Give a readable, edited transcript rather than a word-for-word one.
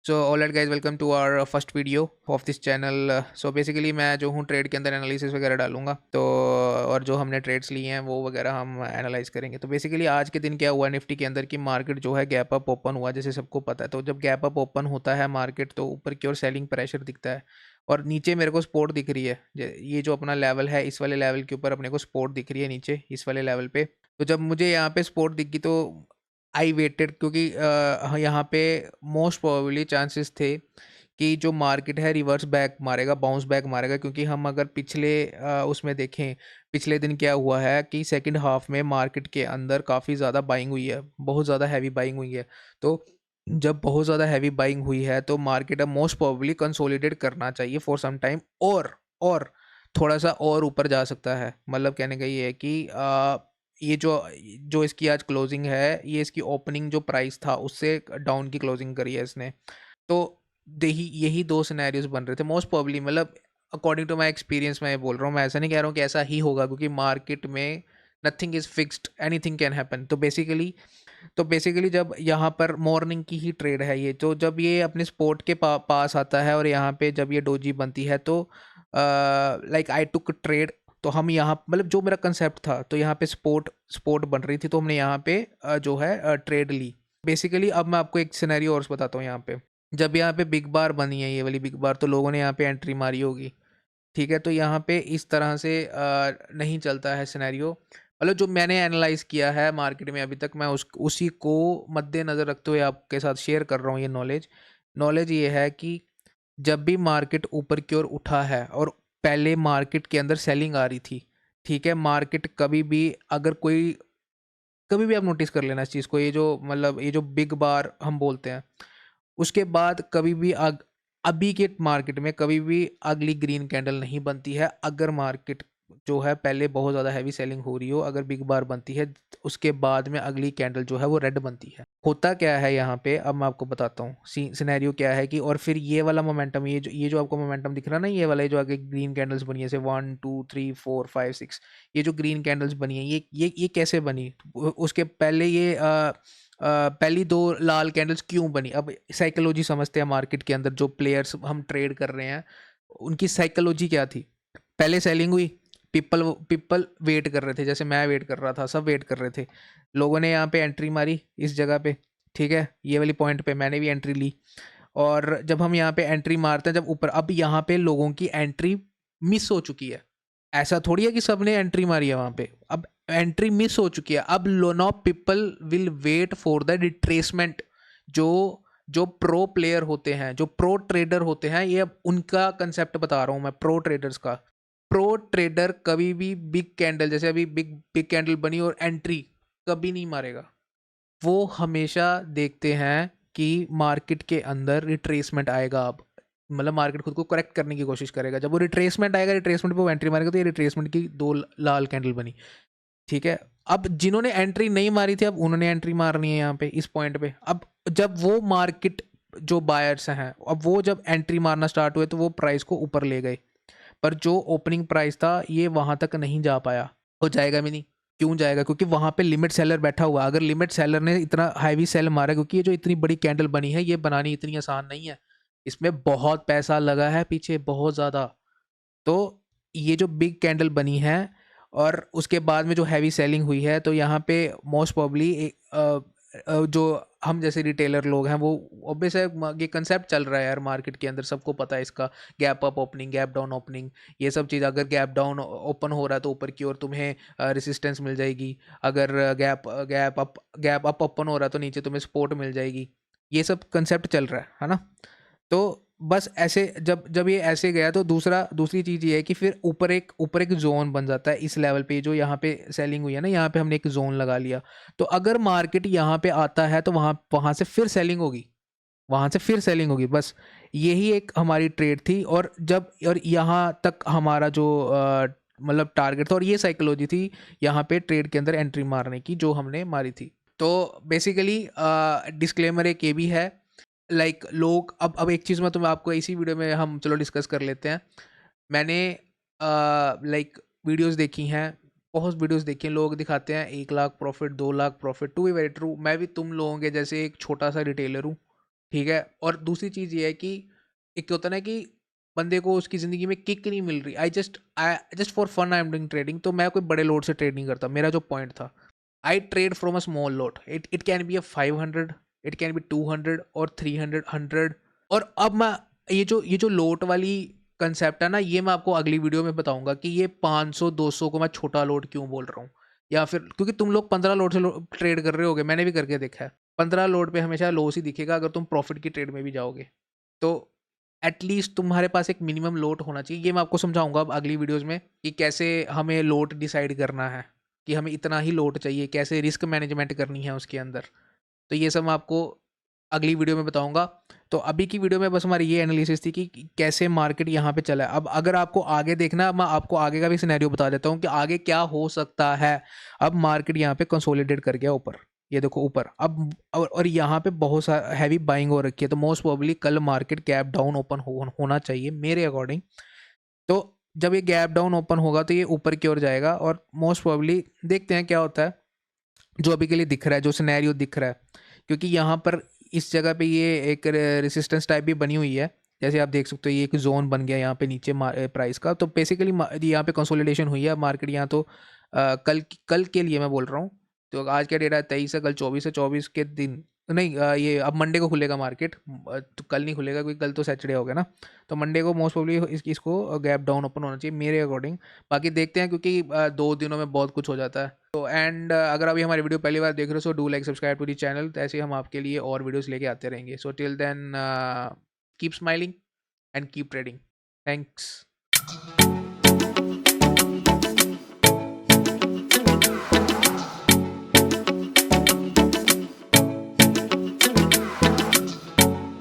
So alright guys, welcome to our first video of this channel. So basically मैं जो हूँ trade के अंदर एनालिसिस वगैरह डालूंगा, तो और जो हमने ट्रेड्स लिए हैं वो वगैरह हम एनालाइज करेंगे। तो बेसिकली आज के दिन क्या हुआ निफ्टी के अंदर की मार्केट जो है गैप अप ओपन हुआ, जैसे सबको पता है। तो जब गैप अप ओपन होता है मार्केट, तो ऊपर की ओर सेलिंग प्रेशर दिखता है और नीचे मेरे को सपोर्ट दिख रही है। ये जो अपना लेवल है, इस वाले लेवल के ऊपर अपने को सपोर्ट दिख रही है नीचे इस वाले लेवल पे। तो जब मुझे यहाँ पे सपोर्ट दिख गई तो आई वेटेड, क्योंकि यहाँ पे मोस्ट प्रोबेबली चांसेस थे कि जो मार्केट है रिवर्स बैक मारेगा, बाउंस बैक मारेगा। क्योंकि हम अगर पिछले उसमें देखें, पिछले दिन क्या हुआ है कि सेकंड हाफ में मार्केट के अंदर काफ़ी ज़्यादा बाइंग हुई है, बहुत ज़्यादा हैवी बाइंग हुई है। तो जब बहुत ज़्यादा हैवी बाइंग हुई है तो मार्केट अब मोस्ट प्रोबेबली कंसोलिडेट करना चाहिए फॉर सम टाइम, और थोड़ा सा और ऊपर जा सकता है। मतलब कहने का ये है कि ये जो जो इसकी आज क्लोजिंग है, ये इसकी ओपनिंग जो प्राइस था उससे डाउन की क्लोजिंग करी है इसने। तो यही यही दो सिनेरियोज बन रहे थे मोस्ट प्रोबेबली। मतलब अकॉर्डिंग टू माय एक्सपीरियंस मैं ये बोल रहा हूँ, मैं ऐसा नहीं कह रहा हूँ कि ऐसा ही होगा, क्योंकि मार्केट में nothing is fixed, anything can happen. तो बेसिकली जब यहाँ पर मॉर्निंग की ही ट्रेड है ये, तो जब ये अपने स्पोर्ट के पास आता है और यहाँ पे जब ये डोजी बनती है, तो लाइक आई टुक ट्रेड। तो हम यहाँ, मतलब जो मेरा कंसेप्ट था, तो यहाँ पे स्पोर्ट स्पोर्ट बन रही थी, तो हमने यहाँ पे जो है ट्रेड ली। बेसिकली अब मैं आपको एक सिनेरियो और बताता हूँ। यहाँ पे जब यहाँ पे बिग बार बनी है, ये वाली बिग बार, तो लोगों ने यहाँ पे एंट्री मारी होगी। ठीक है, तो यहाँ पे इस तरह से नहीं चलता है सिनेरियो। मतलब जो मैंने एनालाइज किया है मार्केट में अभी तक, मैं उसी को मद्देनज़र रखते हुए आपके साथ शेयर कर रहा हूँ ये नॉलेज। नॉलेज ये है कि जब भी मार्केट ऊपर की ओर उठा है और पहले मार्केट के अंदर सेलिंग आ रही थी, ठीक है, मार्केट कभी भी, अगर कोई, कभी भी आप नोटिस कर लेना इस चीज़ को, ये जो मतलब ये जो बिग बार हम बोलते हैं, उसके बाद कभी भी अभी के मार्केट में कभी भी अगली ग्रीन कैंडल नहीं बनती है। अगर मार्केट जो है पहले बहुत ज़्यादा हैवी सेलिंग हो रही हो, अगर बिग बार बनती है, उसके बाद में अगली कैंडल जो है वो रेड बनती है। होता क्या है यहाँ पे, अब मैं आपको बताता हूँ सिनेरियो क्या है कि, और फिर ये वाला मोमेंटम, ये जो आपको मोमेंटम दिख रहा है ना, ये वाला, ये जो आगे ग्रीन कैंडल्स बनी है, जैसे 1 2 3 4 5 6, ये जो ग्रीन कैंडल्स बनी है, ये कैसे बनी? उसके पहले ये पहली दो लाल कैंडल्स क्यों बनी? अब साइकोलॉजी समझते हैं मार्केट के अंदर, जो प्लेयर्स हम ट्रेड कर रहे हैं उनकी साइकोलॉजी क्या थी। पहले सेलिंग हुई, पीपल पीपल वेट कर रहे थे, जैसे मैं वेट कर रहा था, सब वेट कर रहे थे। लोगों ने यहाँ पे एंट्री मारी इस जगह पे, ठीक है, ये वाली पॉइंट पे मैंने भी एंट्री ली। और जब हम यहाँ पे एंट्री मारते हैं, जब ऊपर, अब यहाँ पे लोगों की एंट्री मिस हो चुकी है। ऐसा थोड़ी है कि सबने एंट्री मारी है वहाँ पे, अब एंट्री मिस हो चुकी है। अब no people will wait for the retracement. जो जो प्रो प्लेयर होते हैं, जो प्रो ट्रेडर होते हैं, ये अब उनका कंसेप्ट बता रहा हूँ मैं, प्रो ट्रेडर्स का। प्रो ट्रेडर कभी भी बिग कैंडल, जैसे अभी बिग बिग कैंडल बनी और एंट्री, कभी नहीं मारेगा। वो हमेशा देखते हैं कि मार्केट के अंदर रिट्रेसमेंट आएगा। अब मतलब मार्केट खुद को करेक्ट करने की कोशिश करेगा। जब वो रिट्रेसमेंट आएगा, रिट्रेसमेंट पे वो एंट्री मारेगा, तो ये रिट्रेसमेंट की दो लाल कैंडल बनी। ठीक है, अब जिन्होंने एंट्री नहीं मारी थी, अब उन्होंने एंट्री मारनी है यहाँ पे इस पॉइंट पे। अब जब वो मार्केट जो बायर्स हैं, अब वो जब एंट्री मारना स्टार्ट हुए, तो वो प्राइस को ऊपर ले गए। पर जो ओपनिंग प्राइस था, ये वहां तक नहीं जा पाया, हो जाएगा भी नहीं। क्यों जाएगा? क्योंकि वहां पे लिमिट सेलर बैठा हुआ। अगर लिमिट सेलर ने इतना हैवी सेल मारा, क्योंकि ये जो इतनी बड़ी कैंडल बनी है, ये बनानी इतनी आसान नहीं है, इसमें बहुत पैसा लगा है पीछे, बहुत ज़्यादा। तो ये जो बिग कैंडल बनी है और उसके बाद में जो हैवी सेलिंग हुई है, तो यहाँ पे मोस्ट प्रोबली जो हम जैसे रिटेलर लोग हैं, वो ऑब्वियस है, ये कंसेप्ट चल रहा है यार मार्केट के अंदर, सबको पता है इसका। Gap up opening, gap down opening, ये सब चीज़। अगर गैप डाउन ओपन हो रहा है तो ऊपर की ओर तुम्हें रेसिस्टेंस मिल जाएगी। अगर गैप अप ओपन हो रहा है तो नीचे तुम्हें सपोर्ट मिल जाएगी। ये सब कंसेप्ट चल रहा है ना? तो बस ऐसे जब जब ये ऐसे गया, तो दूसरी चीज़ ये है कि फिर ऊपर एक जोन बन जाता है इस लेवल पे। जो यहाँ पे सेलिंग हुई है ना, यहाँ पे हमने एक जोन लगा लिया। तो अगर मार्केट यहाँ पे आता है, तो वहाँ वहाँ से फिर सेलिंग होगी, वहाँ से फिर सेलिंग होगी। बस यही एक हमारी ट्रेड थी। और यहाँ तक हमारा जो मतलब टारगेट था, और ये साइकोलॉजी थी यहाँ पे ट्रेड के अंदर एंट्री मारने की, जो हमने मारी थी। तो बेसिकली डिस्क्लेमर एक ये भी है, लाइक लोग, अब एक चीज़ मैं तुम्हें आपको इसी वीडियो में हम चलो डिस्कस कर लेते हैं। मैंने लाइक वीडियोस देखी हैं, बहुत वीडियोस देखी हैं। लोग दिखाते हैं 1 lakh profit, 2 lakh profit. To be very true, मैं भी तुम लोगों के जैसे एक छोटा सा रिटेलर हूँ। ठीक है? और दूसरी चीज़ ये है कि एक होता है ना कि बंदे को उसकी ज़िंदगी में किक नहीं मिल रही। I just for fun I am doing trading, तो मैं कोई बड़े लोड से ट्रेड नहीं करता। मेरा जो पॉइंट था, I trade from a small lot. It can be a 500, it can be 200 और 300, 100। और अब मैं ये जो लोट वाली कंसेप्ट है ना, ये मैं आपको अगली वीडियो में बताऊँगा कि ये 500, 200 को मैं छोटा लोट क्यों बोल रहा हूँ। या फिर क्योंकि तुम लोग 15 लोट से ट्रेड कर रहे होगे, मैंने भी करके देखा है। 15 लोड पे हमेशा लॉस ही दिखेगा अगर तुम प्रॉफिट की ट्रेड में भी जाओगे। तो एटलीस्ट तुम्हारे पास एक मिनिमम लोट होना चाहिए। ये मैं आपको समझाऊंगा अब अगली वीडियोस में कि कैसे हमें लोट डिसाइड करना है, कि हमें इतना ही लोट चाहिए, कैसे रिस्क मैनेजमेंट करनी है उसके अंदर। तो ये सब मैं आपको अगली वीडियो में बताऊंगा। तो अभी की वीडियो में बस हमारी ये एनालिसिस थी कि कैसे मार्केट यहाँ पे चला है। अब अगर आपको आगे देखना है, मैं आपको आगे का भी सिनेरियो बता देता हूँ कि आगे क्या हो सकता है। अब मार्केट यहाँ पे कंसोलिडेट कर गया ऊपर, ये देखो ऊपर अब। और यहाँ पे बहुत सा हैवी बाइंग हो रखी है, तो मोस्ट प्रोबेबली कल मार्केट गैप डाउन ओपन होना चाहिए मेरे अकॉर्डिंग। तो जब ये गैप डाउन ओपन होगा तो ये ऊपर की ओर जाएगा, और मोस्ट प्रोबेबली देखते हैं क्या होता है। जो अभी के लिए दिख रहा है, जो सिनेरियो दिख रहा है, क्योंकि यहाँ पर इस जगह पे ये एक रेसिस्टेंस टाइप भी बनी हुई है। जैसे आप देख सकते हो, ये एक जोन बन गया यहाँ पे नीचे प्राइस का। तो बेसिकली यहाँ पे कंसोलिडेशन हुई है मार्केट यहाँ। तो कल के लिए मैं बोल रहा हूँ। तो आज क्या डेट है, 23 है, कल 24 है। 24 के दिन नहीं, ये अब मंडे को खुलेगा मार्केट। तो कल नहीं खुलेगा क्योंकि कल तो सैटरडे हो गया ना। तो मंडे को मोस्ट प्रोबेबली इसको गैप डाउन ओपन होना चाहिए मेरे अकॉर्डिंग। बाकी देखते हैं, क्योंकि 2 दिनों में बहुत कुछ हो जाता है। तो एंड अगर अभी हमारी वीडियो पहली बार देख रहे हो, so do like subscribe to the channel. तो ऐसे ही हम आपके लिए और वीडियोस लेके आते रहेंगे। So till then keep smiling and keep trading. Thanks.